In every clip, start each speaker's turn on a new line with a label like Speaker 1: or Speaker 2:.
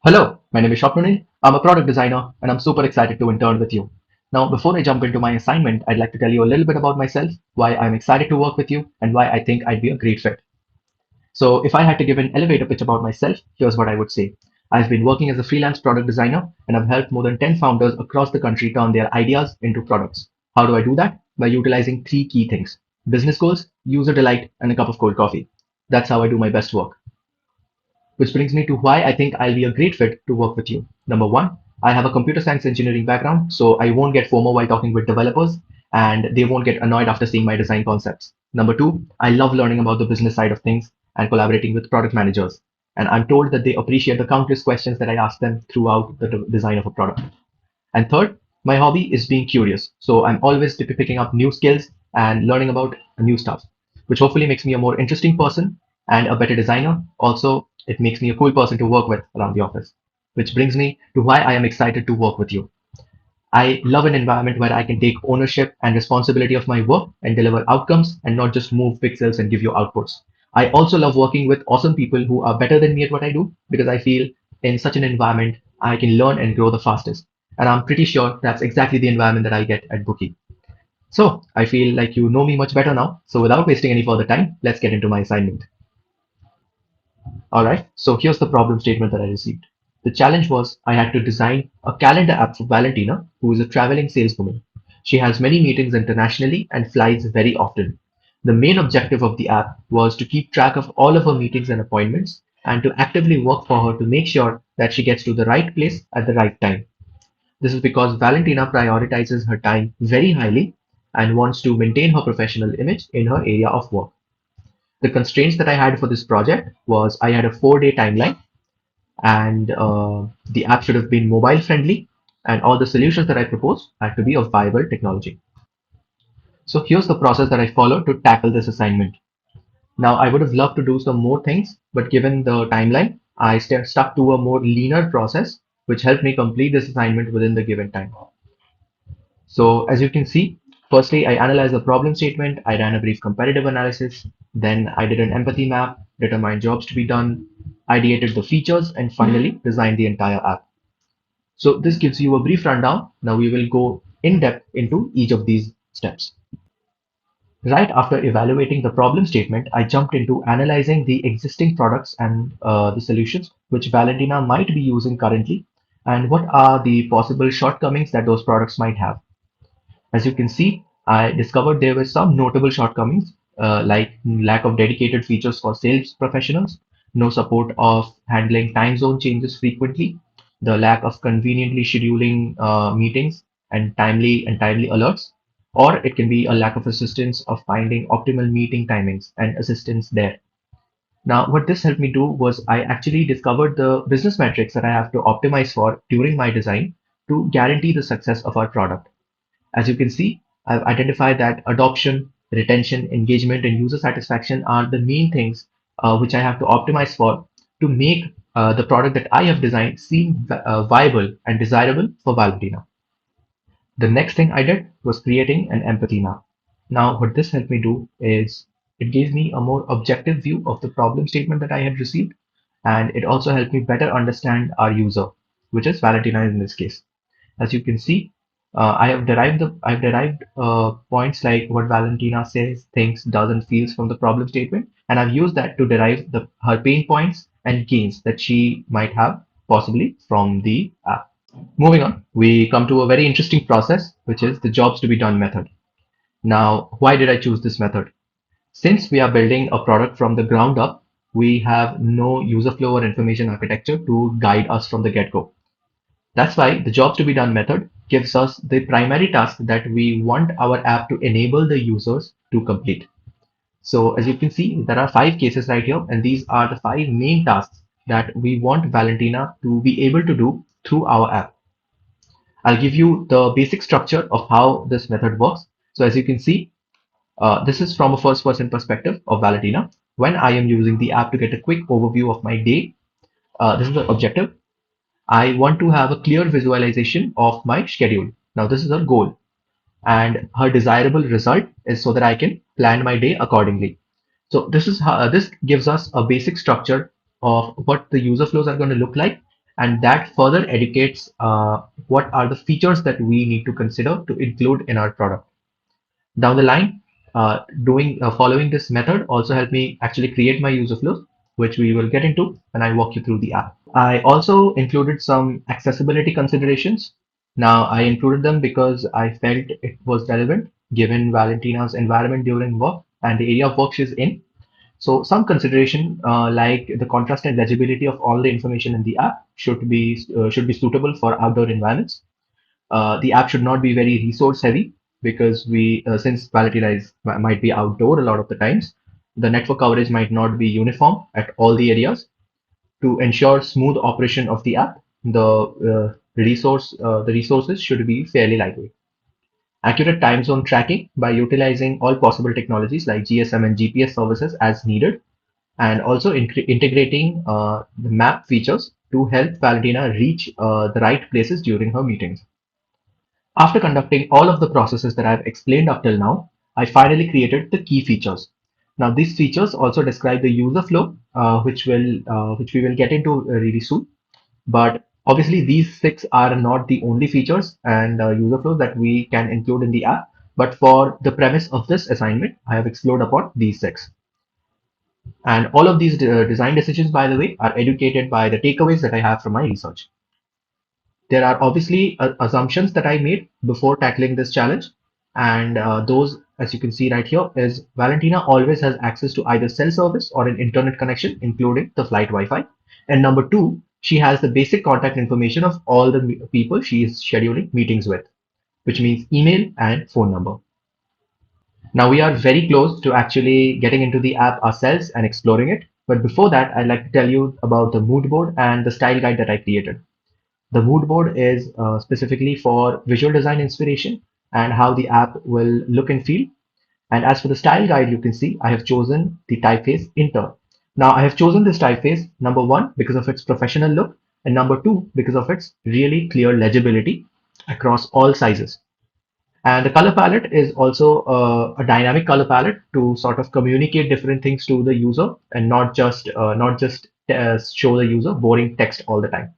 Speaker 1: Hello, my name is Shopnunil. I'm a product designer and I'm super excited to intern with you. Now, before I jump into my assignment, I'd like to tell you a little bit about myself, why I'm excited to work with you, and why I think I'd be a great fit. So, if I had to give an elevator pitch about myself, here's what I would say. I've been working as a freelance product designer and I've helped more than 10 founders across the country turn their ideas into products. How do I do that? By utilizing three key things: business goals, user delight, and a cup of cold coffee. That's how I do my best work. Which brings me to why I think I'll be a great fit to work with you. Number one, I have a computer science engineering background, so I won't get FOMO while talking with developers, and they won't get annoyed after seeing my design concepts. Number two, I love learning about the business side of things and collaborating with product managers. And I'm told that they appreciate the countless questions that I ask them throughout the design of a product. And third, my hobby is being curious. So I'm always picking up new skills and learning about new stuff, which hopefully makes me a more interesting person and a better designer. Also, it makes me a cool person to work with around the office, which brings me to why I am excited to work with you. I love an environment where I can take ownership and responsibility of my work and deliver outcomes and not just move pixels and give you outputs. I also love working with awesome people who are better than me at what I do because I feel in such an environment I can learn and grow the fastest. And I'm pretty sure that's exactly the environment that I get at Bookie. So I feel like you know me much better now. So without wasting any further time, let's get into my assignment. All right, so here's the problem statement that I received. The challenge was I had to design a calendar app for Valentina, who is a traveling saleswoman. She has many meetings internationally and flies very often. The main objective of the app was to keep track of all of her meetings and appointments and to actively work for her to make sure that she gets to the right place at the right time. This is because Valentina prioritizes her time very highly and wants to maintain her professional image in her area of work. The constraints that I had for this project was I had a 4-day timeline and the app should have been mobile friendly and all the solutions that I proposed had to be of viable technology. So here's the process that I followed to tackle this assignment. Now I would have loved to do some more things, but given the timeline, I stuck to a more leaner process, which helped me complete this assignment within the given time. So as you can see, firstly, I analyzed the problem statement, I ran a brief comparative analysis, then I did an empathy map, determined jobs to be done, ideated the features, and finally designed the entire app. So this gives you a brief rundown. Now we will go in depth into each of these steps. Right after evaluating the problem statement, I jumped into analyzing the existing products and the solutions which Valentina might be using currently and what are the possible shortcomings that those products might have. As you can see, I discovered there were some notable shortcomings, like lack of dedicated features for sales professionals, no support of handling time zone changes frequently, the lack of conveniently scheduling meetings and timely alerts, or it can be a lack of assistance of finding optimal meeting timings and assistance there. Now, what this helped me do was I actually discovered the business metrics that I have to optimize for during my design to guarantee the success of our product. As you can see, I've identified that adoption, retention, engagement, and user satisfaction are the main things which I have to optimize for to make the product that I have designed seem viable and desirable for Valentina. The next thing I did was creating an empathy map. Now, what this helped me do is it gave me a more objective view of the problem statement that I had received, and it also helped me better understand our user, which is Valentina in this case. As you can see, I've derived points like what Valentina says, thinks, does, and feels from the problem statement, and I've used that to derive her pain points and gains that she might have possibly from the app. Moving on, we come to a very interesting process, which is the jobs to be done method. Now, why did I choose this method? Since we are building a product from the ground up, we have no user flow or information architecture to guide us from the get-go. That's why the jobs to be done method gives us the primary task that we want our app to enable the users to complete. So as you can see, there are 5 cases right here, and these are the 5 main tasks that we want Valentina to be able to do through our app. I'll give you the basic structure of how this method works. So as you can see, this is from a first person perspective of Valentina. When I am using the app to get a quick overview of my day, this is the objective. I want to have a clear visualization of my schedule. Now, this is her goal, and her desirable result is so that I can plan my day accordingly. So, this gives us a basic structure of what the user flows are going to look like, And that further educates what are the features that we need to consider to include in our product. Down the line, doing following this method also helped me actually create my user flows, which we will get into when I walk you through the app. I also included some accessibility considerations. Now, I included them because I felt it was relevant given Valentina's environment during work and the area of work she's in. So, some consideration like the contrast and legibility of all the information in the app should be suitable for outdoor environments. The app should not be very resource heavy because we since Valentina might be outdoor a lot of the times, the network coverage might not be uniform at all the areas. To ensure smooth operation of the app, the resources should be fairly lightweight. Accurate time zone tracking by utilizing all possible technologies like GSM and GPS services as needed, and also integrating the map features to help Valentina reach the right places during her meetings. After conducting all of the processes that I've explained up till now, I finally created the key features. Now, these features also describe the user flow, which we will get into really soon. But obviously, these six are not the only features and user flows that we can include in the app. But for the premise of this assignment, I have explored upon these six. And all of these design decisions, by the way, are educated by the takeaways that I have from my research. There are obviously assumptions that I made before tackling this challenge, and those, as you can see right here, is Valentina always has access to either cell service or an internet connection, including the flight Wi-Fi. And number two, she has the basic contact information of all the people she is scheduling meetings with, which means email and phone number. Now we are very close to actually getting into the app ourselves and exploring it. But before that, I'd like to tell you about the mood board and the style guide that I created. The mood board is specifically for visual design inspiration and how the app will look and feel. And as for the style guide, you can see I have chosen the typeface Inter. Now I have chosen this typeface, number one, because of its professional look, and number two, because of its really clear legibility across all sizes. And the color palette is also a dynamic color palette to sort of communicate different things to the user and not just show the user boring text all the time.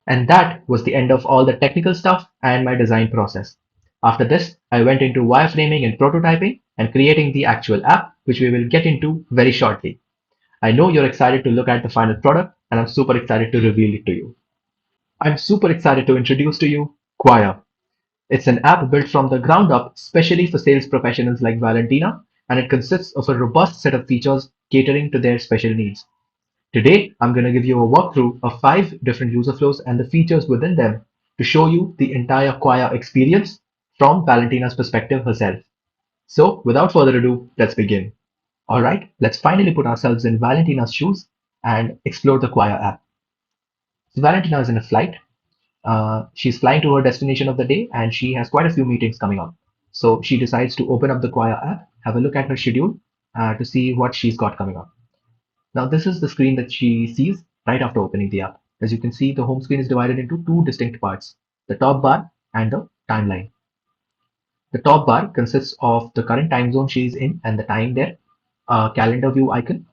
Speaker 1: And that was the end of all the technical stuff and my design process. After this, I went into wireframing and prototyping and creating the actual app, which we will get into very shortly. I know you're excited to look at the final product, and I'm super excited to reveal it to you. I'm super excited to introduce to you Quire. It's an app built from the ground up, specially for sales professionals like Valentina, and it consists of a robust set of features catering to their special needs. Today, I'm going to give you a walkthrough of 5 different user flows and the features within them to show you the entire Quire experience from Valentina's perspective herself. So, without further ado, let's begin. Alright, let's finally put ourselves in Valentina's shoes and explore the Quire app. So Valentina is in a flight. She's flying to her destination of the day and she has quite a few meetings coming up. So she decides to open up the Quire app, have a look at her schedule to see what she's got coming up. Now, this is the screen that she sees right after opening the app. As you can see, the home screen is divided into two distinct parts, the top bar and the timeline. The top bar consists of the current time zone she is in and the time there, a calendar view icon,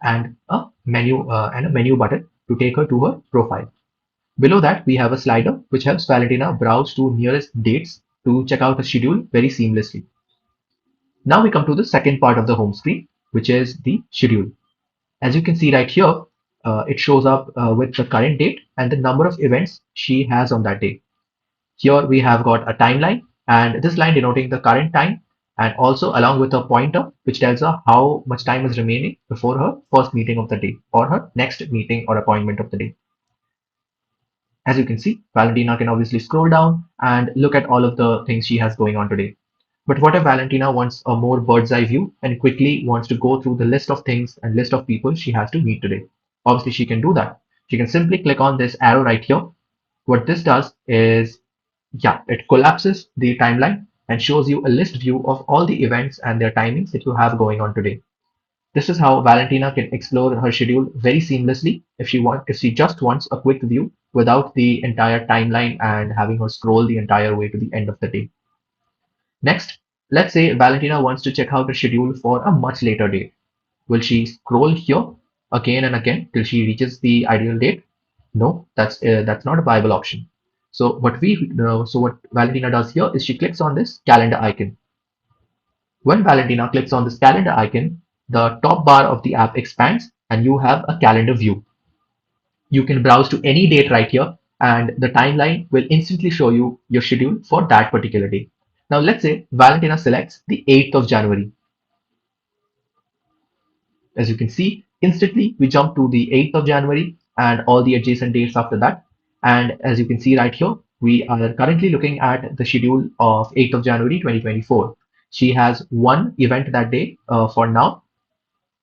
Speaker 1: and a menu button to take her to her profile. Below that, we have a slider which helps Valentina browse to nearest dates to check out her schedule very seamlessly. Now we come to the second part of the home screen, which is the schedule. As you can see right here, it shows up with the current date and the number of events she has on that day. Here we have got a timeline and this line denoting the current time and also along with a pointer which tells her how much time is remaining before her first meeting of the day or her next meeting or appointment of the day. As you can see, Valentina can obviously scroll down and look at all of the things she has going on today. But what if Valentina wants a more bird's eye view and quickly wants to go through the list of things and list of people she has to meet today? Obviously, she can do that. She can simply click on this arrow right here. What this does is, yeah, it collapses the timeline and shows you a list view of all the events and their timings that you have going on today. This is how Valentina can explore her schedule very seamlessly if she just wants a quick view without the entire timeline and having her scroll the entire way to the end of the day. Next, let's say Valentina wants to check out her schedule for a much later date. Will she scroll here again and again till she reaches the ideal date? No, that's not a viable option. So what Valentina does here is she clicks on this calendar icon. When Valentina clicks on this calendar icon, the top bar of the app expands and you have a calendar view. You can browse to any date right here, and the timeline will instantly show you your schedule for that particular day. Now let's say Valentina selects the 8th of January. As you can see, instantly we jump to the 8th of January and all the adjacent dates after that. And as you can see right here, we are currently looking at the schedule of 8th of January 2024. She has one event that day for now,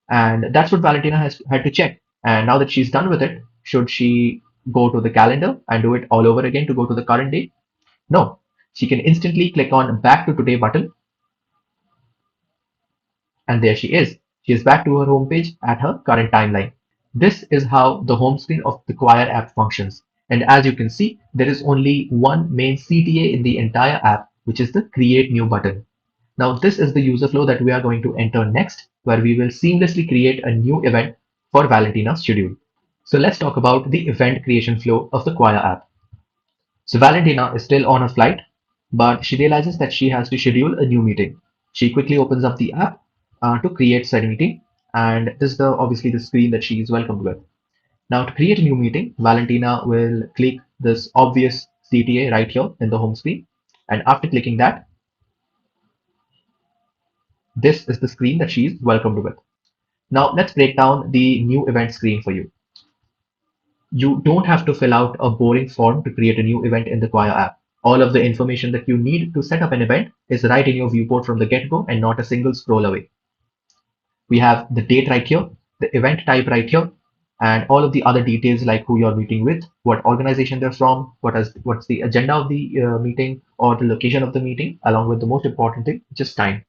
Speaker 1: and that's what Valentina has had to check. And now that she's done with it, should she go to the calendar and do it all over again to go to the current day? No. She can instantly click on back to today button, and there she is. She is back to her homepage at her current timeline. This is how the home screen of the Quire app functions. And as you can see, there is only one main CTA in the entire app, which is the create new button. Now this is the user flow that we are going to enter next, where we will seamlessly create a new event for Valentina's schedule. So let's talk about the event creation flow of the Quire app. So Valentina is still on her flight, but she realizes that she has to schedule a new meeting. She quickly opens up the app to create said meeting, and this is the obviously the screen that she is welcomed with. Now to create a new meeting, Valentina will click this obvious CTA right here in the home screen, and after clicking that, this is the screen that she is welcomed with. Now let's break down the new event screen for you. You don't have to fill out a boring form to create a new event in the Quire app. All of the information that you need to set up an event is right in your viewport from the get-go and not a single scroll away. We have the date right here, the event type right here, and all of the other details like who you're meeting with, what organization they're from, what's the agenda of the meeting or the location of the meeting, along with the most important thing, just time.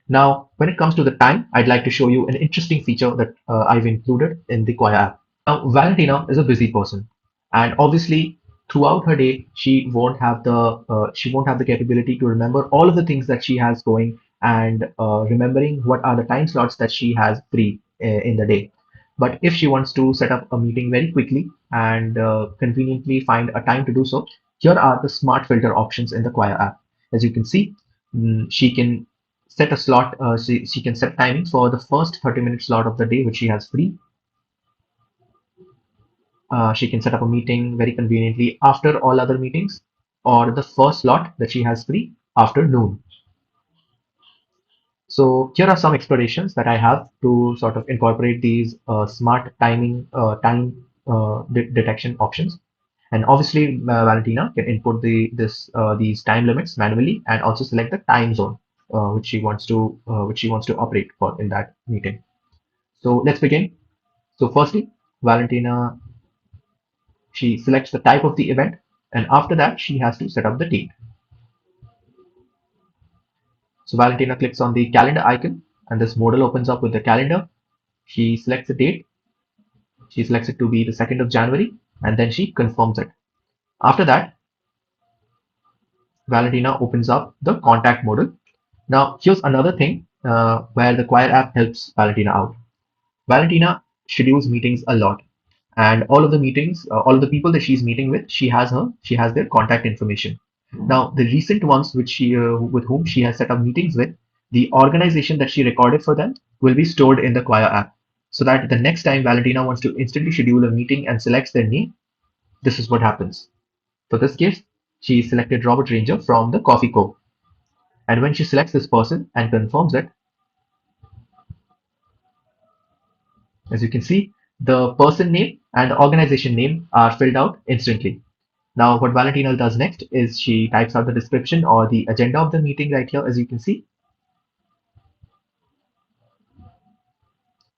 Speaker 1: Now, when it comes to the time, I'd like to show you an interesting feature that I've included in the Quire app. Now, Valentina is a busy person, and obviously, throughout her day, she won't have the capability to remember all of the things that she has going and remembering what are the time slots that she has free in the day. But if she wants to set up a meeting very quickly and conveniently find a time to do so, here are the smart filter options in the Quire app. As you can see, she can set a slot. She can set timing for the first 30-minute slot of the day, which she has free. She can set up a meeting very conveniently after all other meetings or the first slot that she has free after noon. So here are some explorations that I have to sort of incorporate these smart time detection options. And obviously, Valentina can input these time limits manually and also select the time zone which she wants to operate for in that meeting. So let's begin. So firstly, Valentina, she selects the type of the event, and after that, she has to set up the date. So Valentina clicks on the calendar icon, and this modal opens up with the calendar. She selects the date. She selects it to be the 2nd of January, and then she confirms it. After that, Valentina opens up the contact modal. Now, here's another thing where the Quire app helps Valentina out. Valentina schedules meetings a lot, and all of the people that she's meeting with, she has their contact information. Now, the recent ones with whom she has set up meetings with, the organization that she recorded for them will be stored in the Quire app, so that the next time Valentina wants to instantly schedule a meeting and selects their name, this is what happens. For this case, she selected Robert Ranger from the Coffee Co. And when she selects this person and confirms it, as you can see, the person name and the organization name are filled out instantly. Now, what Valentina does next is she types out the description or the agenda of the meeting right here, as you can see.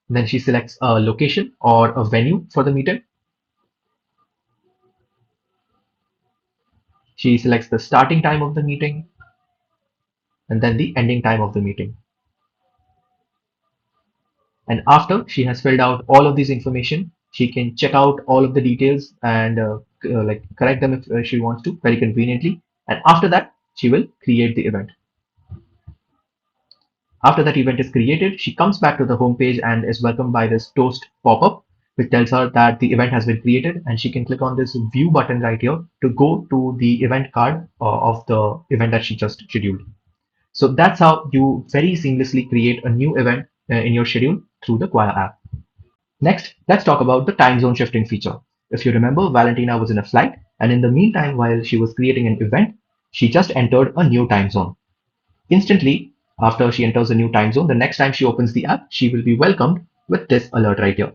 Speaker 1: Then she selects a location or a venue for the meeting. She selects the starting time of the meeting and then the ending time of the meeting. And after she has filled out all of this information, she can check out all of the details and like correct them if she wants to very conveniently. And after that, she will create the event. After that event is created, she comes back to the home page and is welcomed by this toast pop-up. which tells her that the event has been created, and she can click on this view button right here to go to the event card of the event that she just scheduled. So that's how you very seamlessly create a new event in your schedule through the Quire app. Next, let's talk about the time zone shifting feature. If you remember, Valentina was in a flight, and in the meantime, while she was creating an event, she just entered a new time zone. Instantly, after she enters a new time zone, the next time she opens the app, she will be welcomed with this alert right here.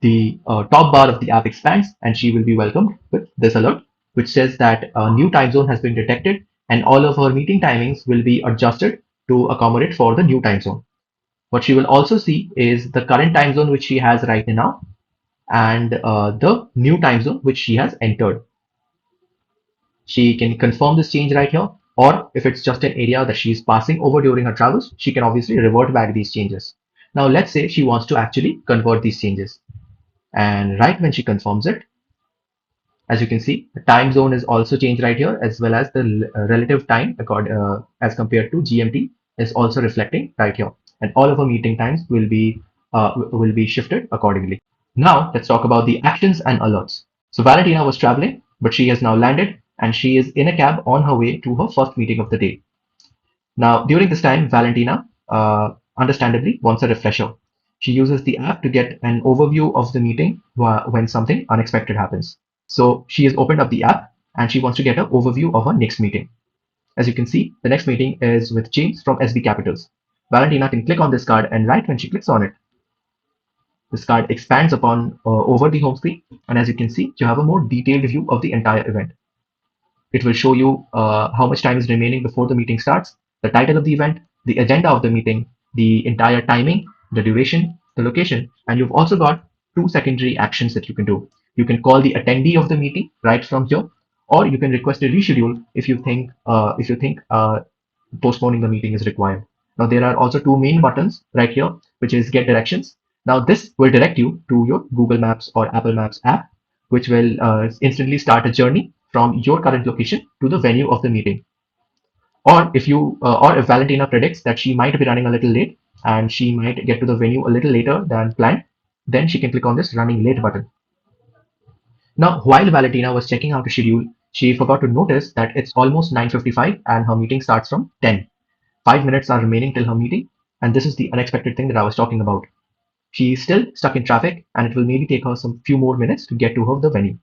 Speaker 1: The top bar of the app expands, and she will be welcomed with this alert, which says that a new time zone has been detected, and all of her meeting timings will be adjusted to accommodate for the new time zone. What she will also see is the current time zone which she has right now and the new time zone which she has entered. She can confirm this change right here, or if it's just an area that she's passing over during her travels, she can obviously revert back these changes. Now, let's say she wants to actually convert these changes. And right when she confirms it, as you can see, the time zone is also changed right here, as well as the relative time as compared to GMT is also reflecting right here. And all of our meeting times will be shifted accordingly. Now let's talk about the actions and alerts. So Valentina was traveling, but she has now landed and she is in a cab on her way to her first meeting of the day. Now, during this time, Valentina, understandably, wants a refresher. She uses the app to get an overview of the meeting when something unexpected happens. So she has opened up the app and she wants to get an overview of her next meeting. As you can see, the next meeting is with James from SB Capitals. Valentina can click on this card, and right when she clicks on it, this card expands upon over the home screen, and as you can see, you have a more detailed view of the entire event. It will show you how much time is remaining before the meeting starts, the title of the event, the agenda of the meeting, the entire timing, the duration, the location, and you've also got two secondary actions that you can do. You can call the attendee of the meeting right from here, or you can request a reschedule if you think postponing the meeting is required. Now there are also two main buttons right here, which is get directions. Now this will direct you to your Google Maps or Apple Maps app, which will instantly start a journey from your current location to the venue of the meeting. Or if Valentina predicts that she might be running a little late and she might get to the venue a little later than planned, then she can click on this running late button. Now, while Valentina was checking out a schedule, she forgot to notice that it's almost 9:55 and her meeting starts from 10. 5 minutes are remaining till her meeting, and this is the unexpected thing that I was talking about. She's still stuck in traffic, and it will maybe take her some few more minutes to get to her the venue.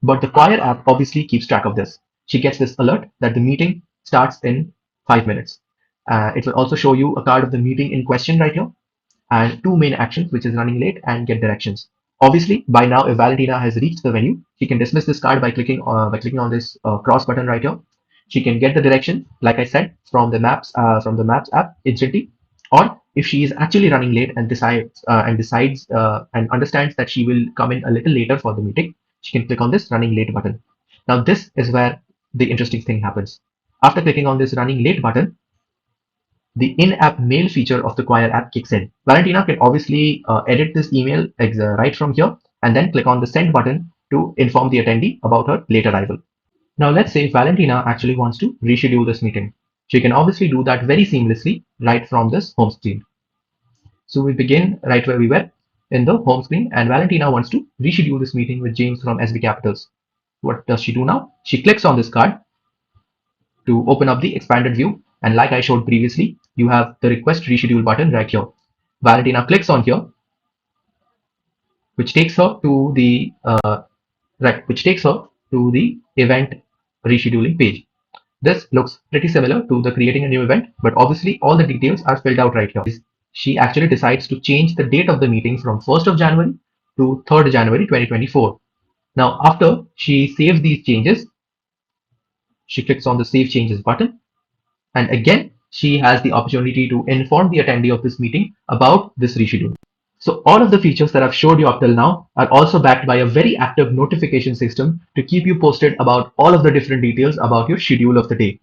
Speaker 1: But the Quire app obviously keeps track of this. She gets this alert that the meeting starts in 5 minutes. It will also show you a card of the meeting in question right here, and two main actions, which is running late and get directions. Obviously, by now, if Valentina has reached the venue, she can dismiss this card by clicking on this cross button right here. She can get the direction, like I said, from the Maps app instantly. Or if she is actually running late and decides and understands that she will come in a little later for the meeting, she can click on this running late button. Now this is where the interesting thing happens. After clicking on this running late button, the in-app mail feature of the Quire app kicks in. Valentina can obviously edit this email right from here and then click on the send button to inform the attendee about her late arrival. Now let's say Valentina actually wants to reschedule this meeting. She can obviously do that very seamlessly right from this home screen. So we begin right where we were in the home screen, and Valentina wants to reschedule this meeting with James from SB Capitals. What does she do now? She clicks on this card to open up the expanded view, and like I showed previously, you have the request reschedule button right here. Valentina clicks on here, which takes her to the event rescheduling page. This looks pretty similar to the creating a new event, but obviously all the details are filled out right here. She actually decides to change the date of the meeting from 1st of January to 3rd January 2024. Now, after she saves these changes, she clicks on the Save Changes button, and again, she has the opportunity to inform the attendee of this meeting about this reschedule. So all of the features that I've showed you up till now are also backed by a very active notification system to keep you posted about all of the different details about your schedule of the day.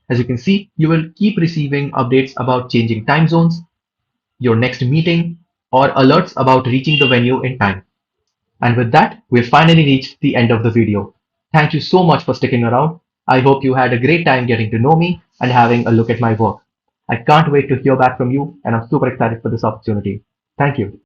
Speaker 1: As you can see, you will keep receiving updates about changing time zones, your next meeting, or alerts about reaching the venue in time. And with that, we've finally reached the end of the video. Thank you so much for sticking around. I hope you had a great time getting to know me and having a look at my work. I can't wait to hear back from you, and I'm super excited for this opportunity. Thank you.